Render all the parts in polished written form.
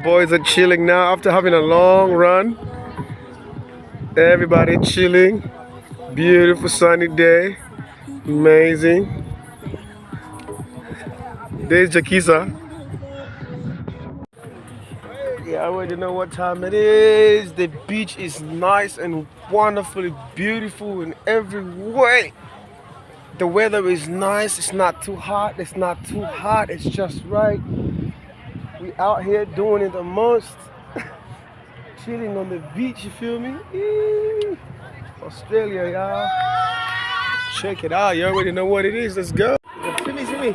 boys are chilling now after having a long run. Everybody chilling. Beautiful sunny day. Amazing. There's Jakisa. Yeah, I already know what time it is. The beach is nice and wonderfully beautiful in every way. The weather is nice. It's not too hot. It's not too hot. It's just right. We out here doing it the most. Chilling on the beach, you feel me? Eee. Australia, y'all. Check it out. You already know what it is. Let's go. See me, see me.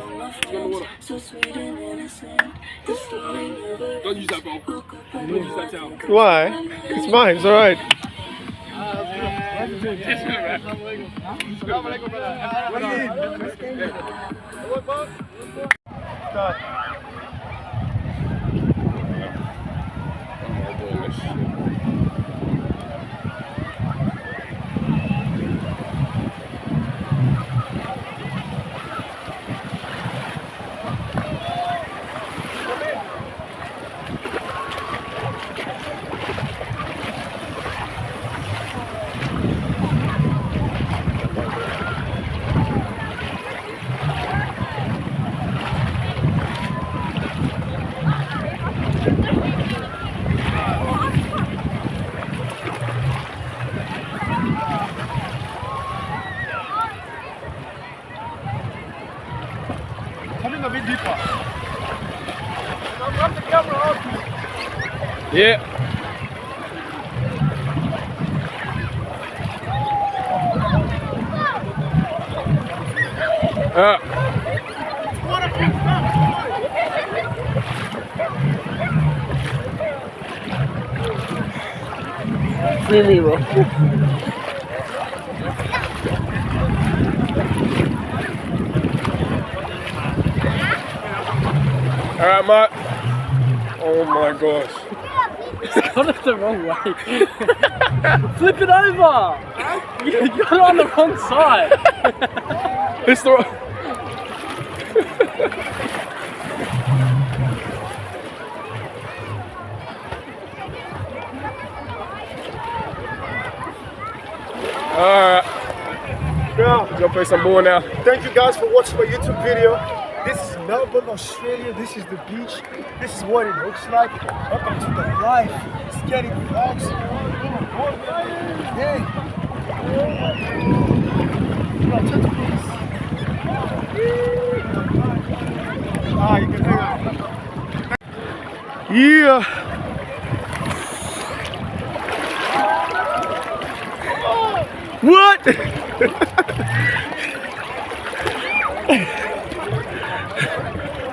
Don't use that bowl. Don't use that towel. Why? It's mine. It's all right. Start. Coming a bit deeper. Grab the camera out. Yeah. Free me, bro. All right, Mark. Oh my gosh. It's got it the wrong way. Flip it over. You got it on the wrong side. It's the wrong. Alright. Yeah. Go play some ball now. Thank you guys for watching my YouTube video. This is Melbourne, Australia. This is the beach. This is what it looks like. Welcome to the life. It's getting vlogs. Hey. Ah, you can hang out. Yeah. What?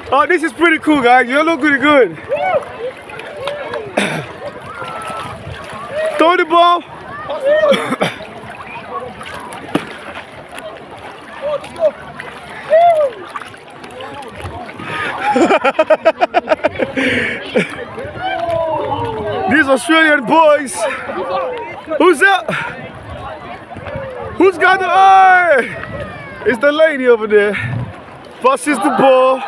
Oh, this is pretty cool, guys. You look pretty good. Throw the ball. These Australian boys. Who's that? Who's got the eye? It's the lady over there. Passes the ball.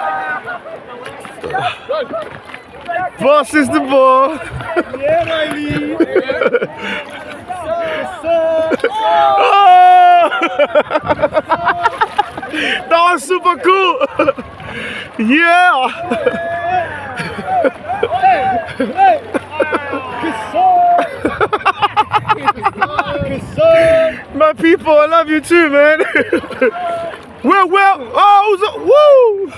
Passes the ball. Yeah, lady. Oh! That was super cool. Yeah. My people, I love you too, man. Well, oh, woo!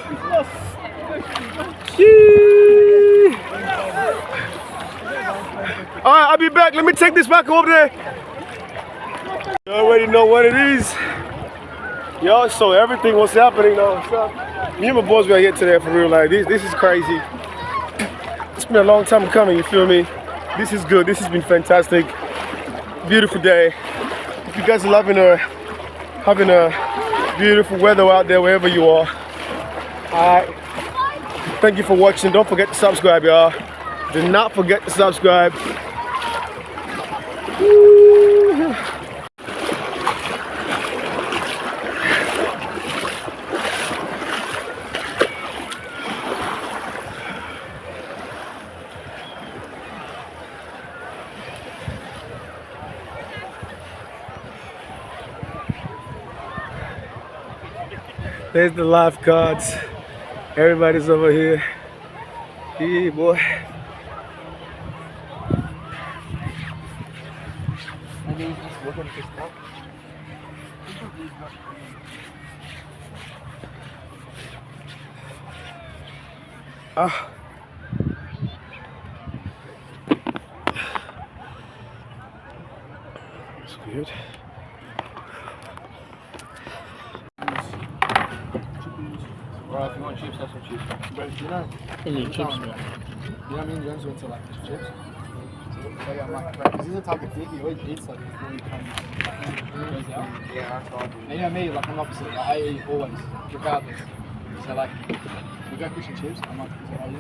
All right, I'll be back. Let me take this back over there. You already know what it is. Y'all saw everything what's happening now. Me and my boys were here today for real. Like this is crazy. It's been a long time coming. You feel me? This is good. This has been fantastic. Beautiful day. If you guys are having a beautiful weather out there wherever you are. Alright. Thank you for watching. Don't forget to subscribe, y'all. Do not forget to subscribe. Woo. There's the lifeguards. Everybody's over here. Yeah, boy. Maybe he's just looking for stuff. Ah. That's good. Right, if you want chips, have some chips. But you know, I mean, chips, man. you know what I mean? Jones went to like chips. So yeah, I'm like, because he's a type of kid, he always eats like before he comes goes out. Yeah, that's what I do. And you know me, like I'm opposite. Like, I eat always, regardless. So like, we go fish and chips. I'm like, oh, you know.